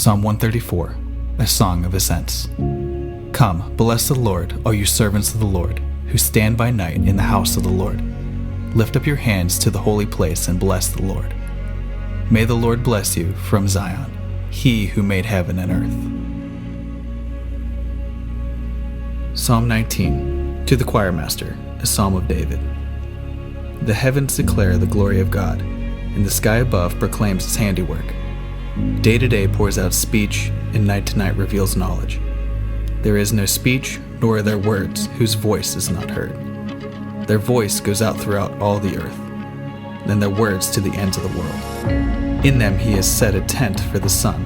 Psalm 134, a song of ascents. Come, bless the Lord, all you servants of the Lord, who stand by night in the house of the Lord. Lift up your hands to the holy place and bless the Lord. May the Lord bless you from Zion, he who made heaven and earth. Psalm 19, to the choir master, a psalm of David. The heavens declare the glory of God, and the sky above proclaims his handiwork. Day to day pours out speech, and night to night reveals knowledge. There is no speech, nor are there words whose voice is not heard. Their voice goes out throughout all the earth, and their words to the ends of the world. In them he has set a tent for the sun,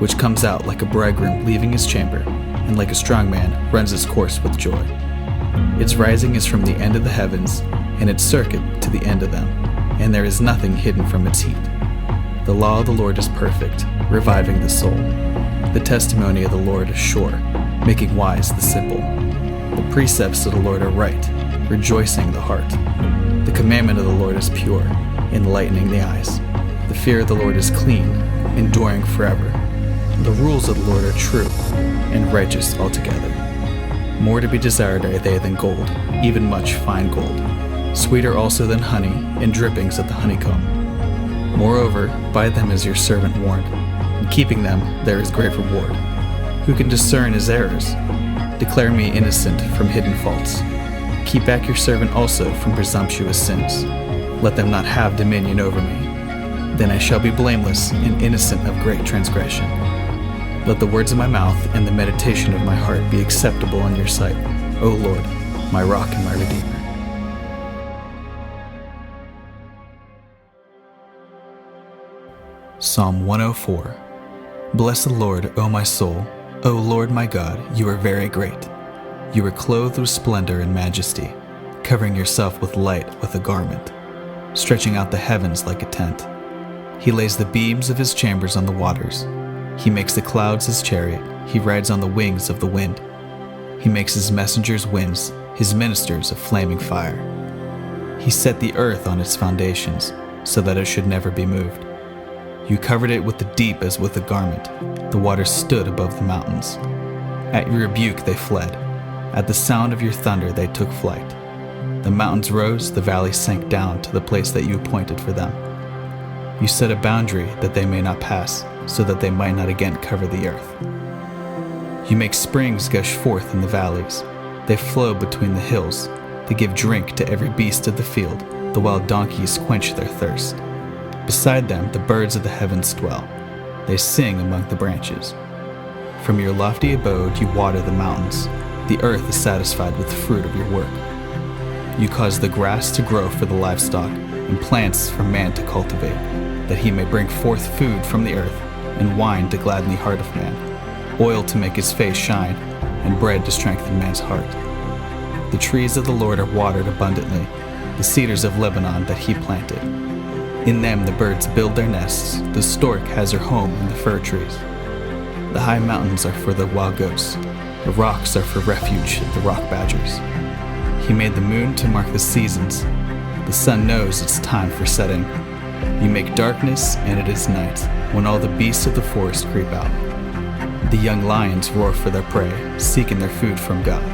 which comes out like a bridegroom leaving his chamber, and like a strong man runs its course with joy. Its rising is from the end of the heavens, and its circuit to the end of them, and there is nothing hidden from its heat. The law of the Lord is perfect, reviving the soul. The testimony of the Lord is sure, making wise the simple. The precepts of the Lord are right, rejoicing the heart. The commandment of the Lord is pure, enlightening the eyes. The fear of the Lord is clean, enduring forever. The rules of the Lord are true, and righteous altogether. More to be desired are they than gold, even much fine gold. Sweeter also than honey, and drippings of the honeycomb. Moreover, by them is your servant warned. In keeping them there is great reward. Who can discern his errors? Declare me innocent from hidden faults. Keep back your servant also from presumptuous sins. Let them not have dominion over me. Then I shall be blameless and innocent of great transgression. Let the words of my mouth and the meditation of my heart be acceptable in your sight, O Lord, my rock and my redeemer. Psalm 104. Bless the Lord, O my soul. O Lord my God, you are very great. You are clothed with splendor and majesty, covering yourself with light with a garment, stretching out the heavens like a tent. He lays the beams of his chambers on the waters. He makes the clouds his chariot. He rides on the wings of the wind. He makes his messengers winds, his ministers a flaming fire. He set the earth on its foundations, so that it should never be moved. You covered it with the deep as with a garment. The waters stood above the mountains. At your rebuke they fled. At the sound of your thunder they took flight. The mountains rose, the valleys sank down to the place that you appointed for them. You set a boundary that they may not pass, so that they might not again cover the earth. You make springs gush forth in the valleys. They flow between the hills. They give drink to every beast of the field. The wild donkeys quench their thirst. Beside them the birds of the heavens dwell. They sing among the branches. From your lofty abode you water the mountains. The earth is satisfied with the fruit of your work. You cause the grass to grow for the livestock, and plants for man to cultivate, that he may bring forth food from the earth, and wine to gladden the heart of man, oil to make his face shine, and bread to strengthen man's heart. The trees of the Lord are watered abundantly, the cedars of Lebanon that he planted. In them the birds build their nests, the stork has her home in the fir trees. The high mountains are for the wild goats, the rocks are for refuge of the rock badgers. He made the moon to mark the seasons. The sun knows its time for setting. You make darkness, and it is night, when all the beasts of the forest creep out. The young lions roar for their prey, seeking their food from God.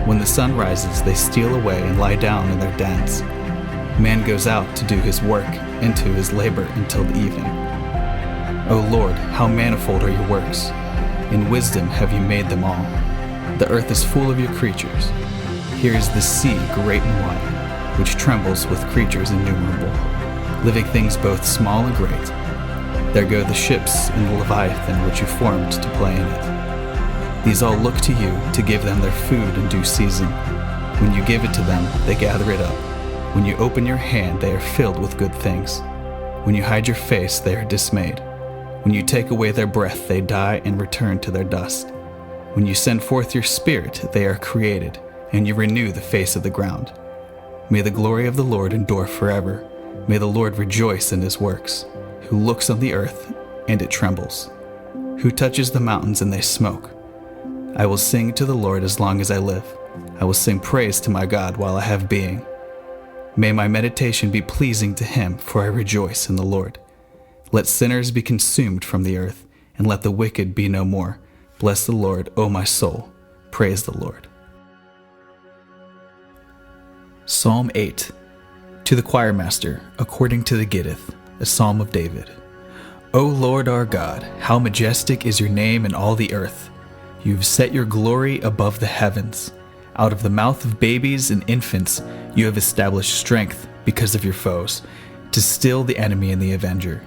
When the sun rises, they steal away and lie down in their dens. Man goes out to do his work and to his labor until the evening. O Lord, how manifold are your works! In wisdom have you made them all. The earth is full of your creatures. Here is the sea great and wide, which trembles with creatures innumerable, living things both small and great. There go the ships and the Leviathan which you formed to play in it. These all look to you to give them their food in due season. When you give it to them, they gather it up. When you open your hand, they are filled with good things. When you hide your face, they are dismayed. When you take away their breath, they die and return to their dust. When you send forth your spirit, they are created, and you renew the face of the ground. May the glory of the Lord endure forever. May the Lord rejoice in his works, who looks on the earth, and it trembles, who touches the mountains, and they smoke. I will sing to the Lord as long as I live. I will sing praise to my God while I have being. May my meditation be pleasing to him, for I rejoice in the Lord. Let sinners be consumed from the earth, and let the wicked be no more. Bless the Lord, O my soul. Praise the Lord. Psalm 8. To the choir master, according to the Gittith, a psalm of David. O Lord our God, how majestic is your name in all the earth. You have set your glory above the heavens. Out of the mouth of babies and infants you have established strength because of your foes, to still the enemy and the avenger.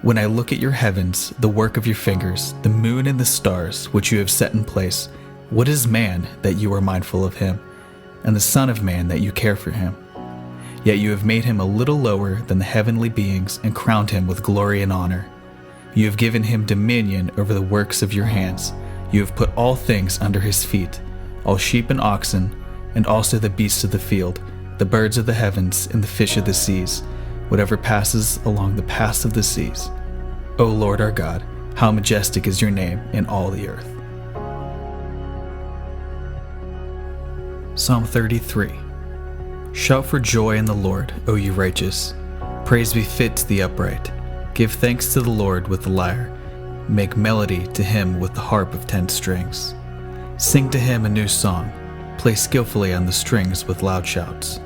When I look at your heavens, the work of your fingers, the moon and the stars which you have set in place, what is man that you are mindful of him, and the son of man that you care for him? Yet you have made him a little lower than the heavenly beings and crowned him with glory and honor. You have given him dominion over the works of your hands. You have put all things under his feet, all sheep and oxen, and also the beasts of the field, the birds of the heavens and the fish of the seas, whatever passes along the paths of the seas. O Lord our God, how majestic is your name in all the earth. Psalm 33. Shout for joy in the Lord, O you righteous. Praise be fit to the upright. Give thanks to the Lord with the lyre. Make melody to him with the harp of 10 strings. Sing to him a new song. Play skillfully on the strings with loud shouts.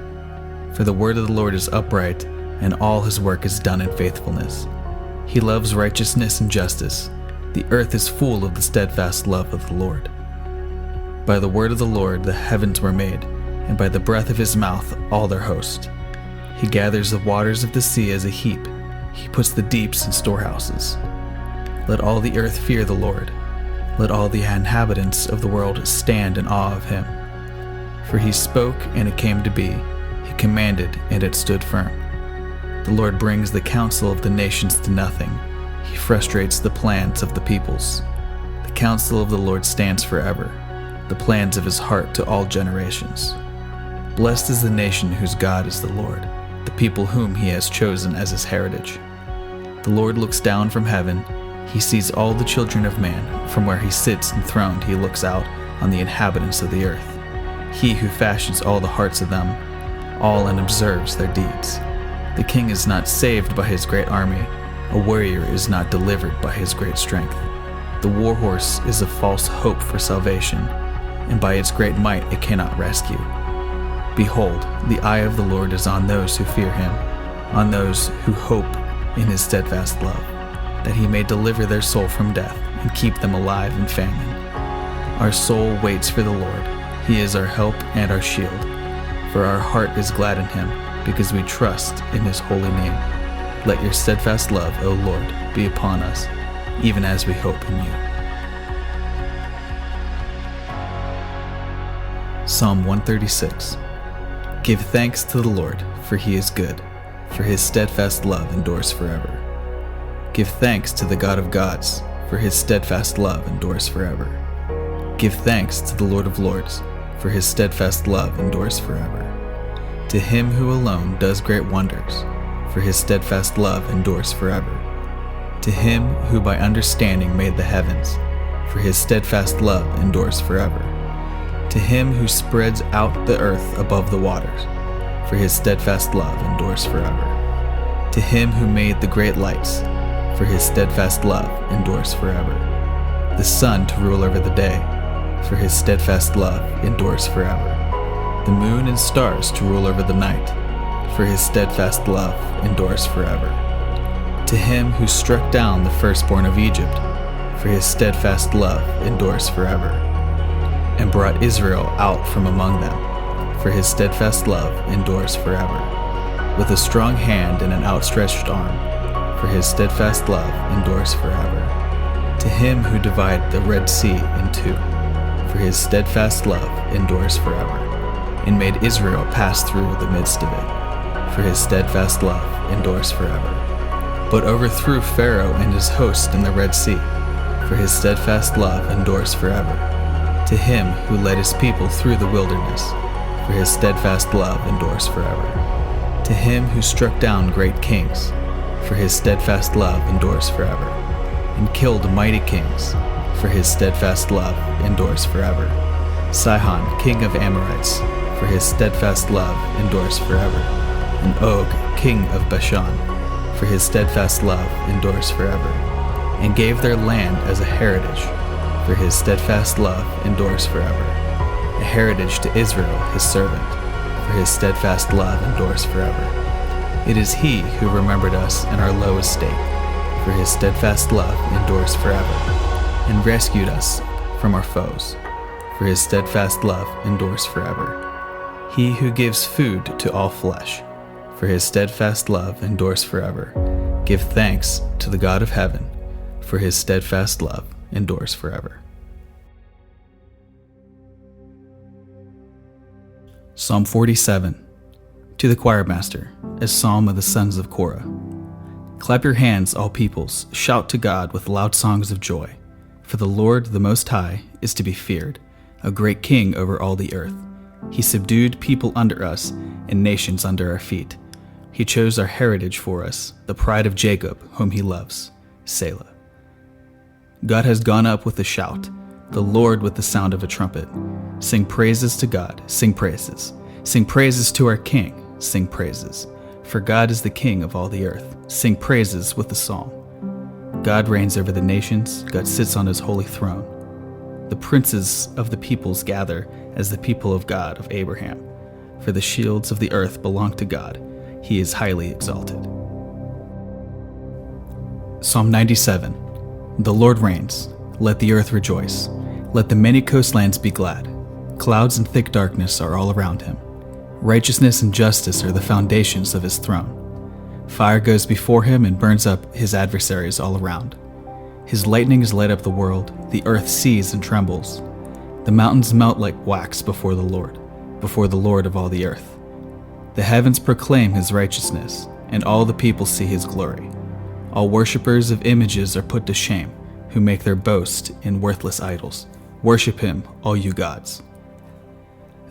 For the word of the Lord is upright, and all his work is done in faithfulness. He loves righteousness and justice. The earth is full of the steadfast love of the Lord. By the word of the Lord the heavens were made, and by the breath of his mouth all their host. He gathers the waters of the sea as a heap. He puts the deeps in storehouses. Let all the earth fear the Lord. Let all the inhabitants of the world stand in awe of him. For he spoke, and it came to be. He commanded, and it stood firm. The Lord brings the counsel of the nations to nothing. He frustrates the plans of the peoples. The counsel of the Lord stands forever, the plans of his heart to all generations. Blessed is the nation whose God is the Lord, the people whom he has chosen as his heritage. The Lord looks down from heaven. He sees all the children of man. From where he sits enthroned, he looks out on the inhabitants of the earth. He who fashions all the hearts of them, all and observes their deeds. The king is not saved by his great army. A warrior is not delivered by his great strength. The war horse is a false hope for salvation, and by its great might it cannot rescue. Behold, the eye of the Lord is on those who fear him, on those who hope in his steadfast love, that he may deliver their soul from death and keep them alive in famine. Our soul waits for the Lord. He is our help and our shield. For our heart is glad in him, because we trust in his holy name. Let your steadfast love, O Lord, be upon us, even as we hope in you. Psalm 136. Give thanks to the Lord, for he is good, for his steadfast love endures forever. Give thanks to the God of gods, for his steadfast love endures forever. Give thanks to the Lord of lords, for his steadfast love endures forever. To him who alone does great wonders, for his steadfast love endures forever. To him who by understanding made the heavens, for his steadfast love endures forever. To him who spreads out the earth above the waters, for his steadfast love endures forever. To him who made the great lights, for his steadfast love endures forever. The sun to rule over the day, for his steadfast love endures forever. The moon and stars to rule over the night, for his steadfast love endures forever. To him who struck down the firstborn of Egypt, for his steadfast love endures forever, and brought Israel out from among them, for his steadfast love endures forever. With a strong hand and an outstretched arm, for his steadfast love endures forever. To him who divided the Red Sea in two, for his steadfast love endures forever, and made Israel pass through the midst of it, for his steadfast love endures forever. But overthrew Pharaoh and his host in the Red Sea, for his steadfast love endures forever. To him who led his people through the wilderness, for his steadfast love endures forever. To him who struck down great kings, for his steadfast love endures forever, and killed mighty kings, for his steadfast love endures forever. Sihon, king of Amorites, for his steadfast love endures forever, and Og, king of Bashan, for his steadfast love endures forever. and gave their land as a heritage, for his steadfast love endures forever. A heritage to Israel, his servant, for his steadfast love endures forever. It is he who remembered us in our low estate, for his steadfast love endures forever, and rescued us from our foes, for his steadfast love endures forever. He who gives food to all flesh, for his steadfast love endures forever. Give thanks to the God of heaven, for his steadfast love endures forever. Psalm 47. To the choir master, a psalm of the sons of Korah. Clap your hands, all peoples, shout to God with loud songs of joy. For the Lord, the Most High, is to be feared, a great king over all the earth. He subdued people under us and nations under our feet. He chose our heritage for us, the pride of Jacob, whom he loves. Selah. God has gone up with a shout, the Lord with the sound of a trumpet. Sing praises to God, sing praises. Sing praises to our King, sing praises. For God is the King of all the earth. Sing praises with the psalm. God reigns over the nations, God sits on his holy throne. The princes of the peoples gather as the people of God of Abraham. For the shields of the earth belong to God. He is highly exalted. Psalm 97. The Lord reigns. Let the earth rejoice. Let the many coastlands be glad. Clouds and thick darkness are all around him. Righteousness and justice are the foundations of his throne. Fire goes before him and burns up his adversaries all around. His lightnings light up the world. The earth sees and trembles. The mountains melt like wax before the Lord of all the earth. The heavens proclaim his righteousness, and all the people see his glory. All worshippers of images are put to shame, who make their boast in worthless idols. Worship him, all you gods.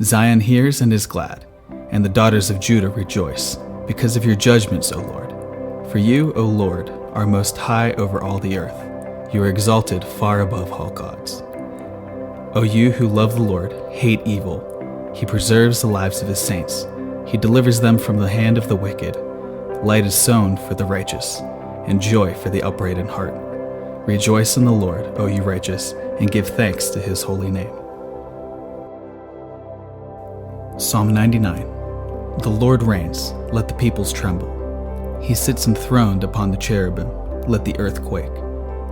Zion hears and is glad, and the daughters of Judah rejoice, because of your judgments, O Lord. For you, O Lord, are most high over all the earth. You are exalted far above all gods. O you who love the Lord, hate evil. He preserves the lives of his saints. He delivers them from the hand of the wicked. Light is sown for the righteous, and joy for the upright in heart. Rejoice in the Lord, O you righteous, and give thanks to his holy name. Psalm 99. The Lord reigns, let the peoples tremble. He sits enthroned upon the cherubim, let the earth quake.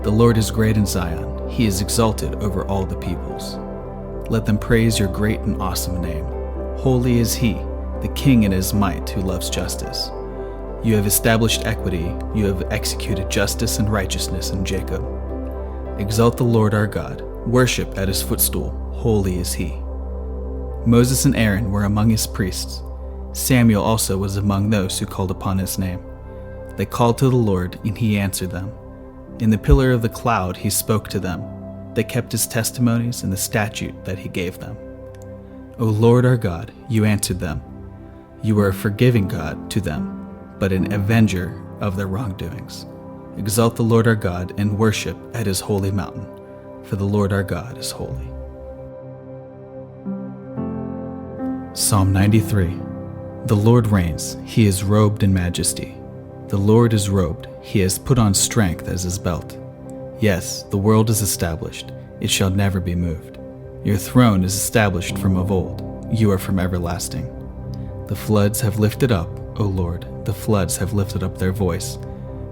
The Lord is great in Zion, he is exalted over all the peoples. Let them praise your great and awesome name. Holy is he, the King in his might who loves justice. You have established equity, you have executed justice and righteousness in Jacob. Exalt the Lord our God, worship at his footstool, holy is he. Moses and Aaron were among his priests. Samuel also was among those who called upon his name. They called to the Lord, and he answered them. In the pillar of the cloud he spoke to them. They kept his testimonies and the statute that he gave them. O Lord our God, you answered them. You are a forgiving God to them, but an avenger of their wrongdoings. Exalt the Lord our God and worship at his holy mountain, for the Lord our God is holy. Psalm 93. The Lord reigns, he is robed in majesty. The Lord is robed, he has put on strength as his belt. Yes, the world is established, it shall never be moved. Your throne is established from of old, you are from everlasting. The floods have lifted up, O Lord, the floods have lifted up their voice.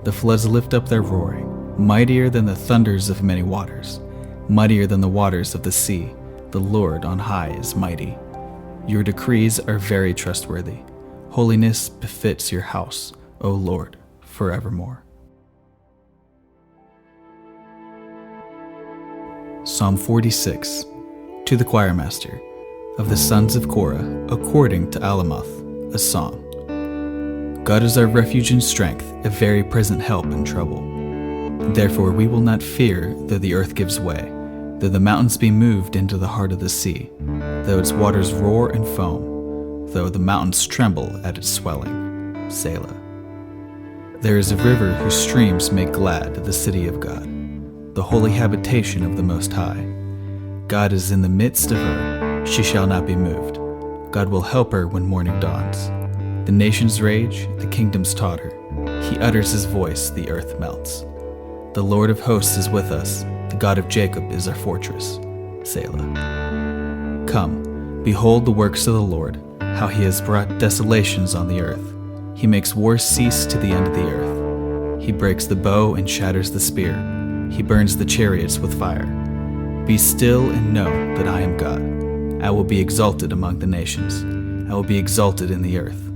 The floods lift up their roaring, mightier than the thunders of many waters, mightier than the waters of the sea. The Lord on high is mighty. Your decrees are very trustworthy. Holiness befits your house, O Lord, forevermore. Psalm 46. To the choir master, of the sons of Korah, according to Alamoth, a song. God is our refuge and strength, a very present help in trouble. Therefore we will not fear, though the earth gives way, though the mountains be moved into the heart of the sea, though its waters roar and foam, though the mountains tremble at its swelling. Selah. There is a river whose streams make glad the city of God, the holy habitation of the Most High. God is in the midst of her, she shall not be moved. God will help her when morning dawns. The nations rage, the kingdoms totter. He utters his voice, the earth melts. The Lord of hosts is with us. The God of Jacob is our fortress. Selah. Come, behold the works of the Lord, how he has brought desolations on the earth. He makes war cease to the end of the earth. He breaks the bow and shatters the spear. He burns the chariots with fire. Be still and know that I am God. I will be exalted among the nations. I will be exalted in the earth.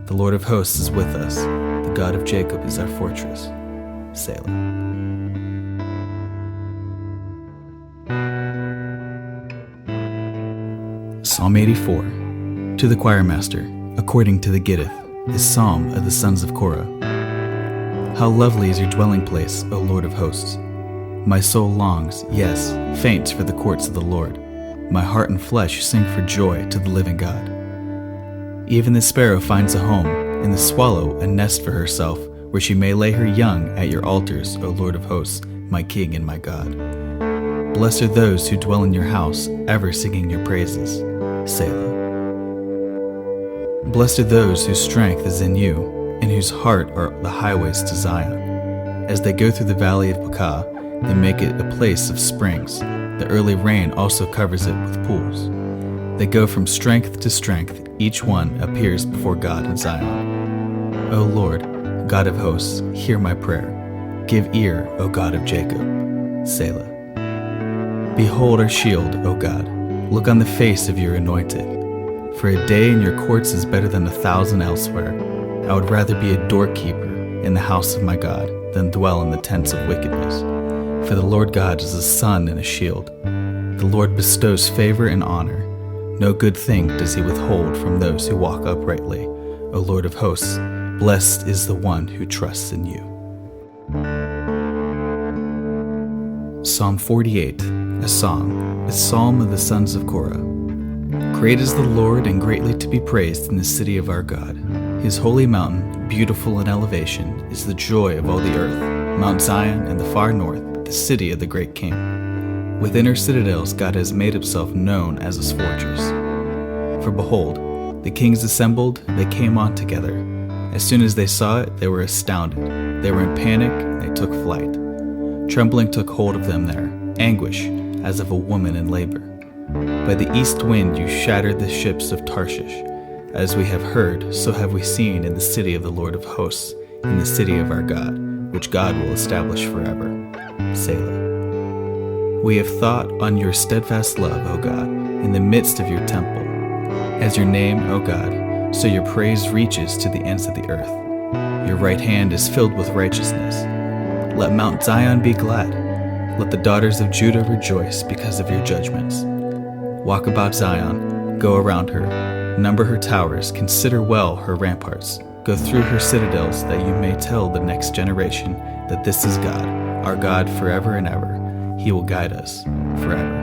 The Lord of hosts is with us. The God of Jacob is our fortress. Selah. Psalm 84. To the choirmaster, according to the Gittith, is Psalm of the sons of Korah. How lovely is your dwelling place, O Lord of hosts! My soul longs, yes, faints for the courts of the Lord. My heart and flesh sing for joy to the living God. Even the sparrow finds a home, and the swallow a nest for herself, where she may lay her young at your altars, O Lord of hosts, my King and my God. Blessed are those who dwell in your house, ever singing your praises. Selah. Blessed are those whose strength is in you, and whose heart are the highways to Zion. As they go through the valley of Baca, they make it a place of springs. The early rain also covers it with pools. They go from strength to strength, each one appears before God in Zion. O Lord, God of hosts, hear my prayer. Give ear, O God of Jacob. Selah. Behold our shield, O God. Look on the face of your anointed. For a day in your courts is better than 1,000 elsewhere. I would rather be a doorkeeper in the house of my God than dwell in the tents of wickedness. For the Lord God is a sun and a shield. The Lord bestows favor and honor. No good thing does he withhold from those who walk uprightly. O Lord of hosts, blessed is the one who trusts in you. Psalm 48, a song, a psalm of the sons of Korah. Great is the Lord and greatly to be praised in the city of our God. His holy mountain, beautiful in elevation, is the joy of all the earth, Mount Zion in the far north, the city of the great King. Within her citadels God has made himself known as his fortress. For behold, the kings assembled, they came on together. As soon as they saw it, they were astounded. They were in panic, and they took flight. Trembling took hold of them there, anguish as of a woman in labor. By the east wind you shattered the ships of Tarshish. As we have heard, so have we seen in the city of the Lord of hosts, in the city of our God, which God will establish forever. Selah. We have thought on your steadfast love, O God, in the midst of your temple. As your name, O God, so your praise reaches to the ends of the earth. Your right hand is filled with righteousness. Let Mount Zion be glad. Let the daughters of Judah rejoice because of your judgments. Walk about Zion, go around her, number her towers, consider well her ramparts. Go through her citadels, that you may tell the next generation that this is God, our God forever and ever. He will guide us forever.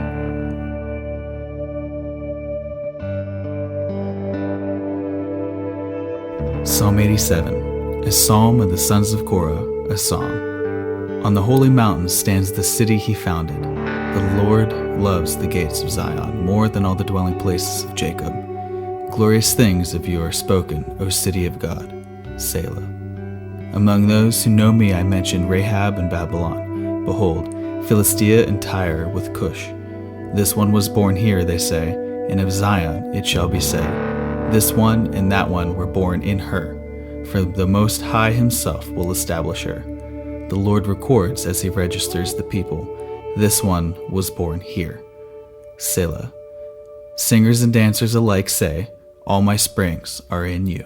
Psalm 87, a psalm of the sons of Korah, a song. On the holy mountain stands the city he founded. The Lord loves the gates of Zion more than all the dwelling places of Jacob. Glorious things of you are spoken, O city of God. Selah. Among those who know me I mention Rahab and Babylon. Behold, Philistia and Tyre with Cush. This one was born here, they say, and of Zion it shall be said, this one and that one were born in her, for the Most High himself will establish her. The Lord records as he registers the people, this one was born here. Selah. Singers and dancers alike say, all my springs are in you.